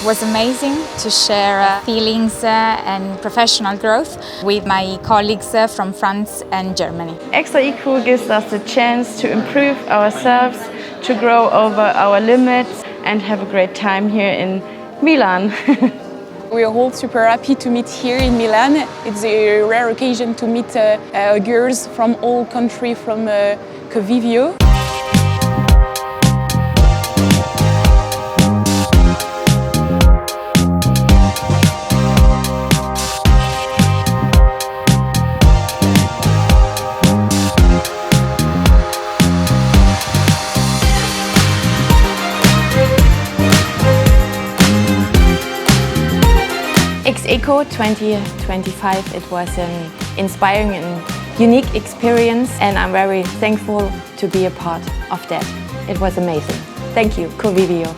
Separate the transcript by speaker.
Speaker 1: was amazing to share feelings and professional growth with my colleagues from France and Germany.
Speaker 2: Ex Aequo gives us the chance to improve ourselves, to grow over our limits and have a great time here in Milan.
Speaker 3: We are all super happy to meet here in Milan. It's a rare occasion to meet girls from all countries from Covivio.
Speaker 2: Ex Aequo 2025, it was an inspiring and unique experience, and I'm very thankful to be a part of that. It was amazing. Thank you, Covivio.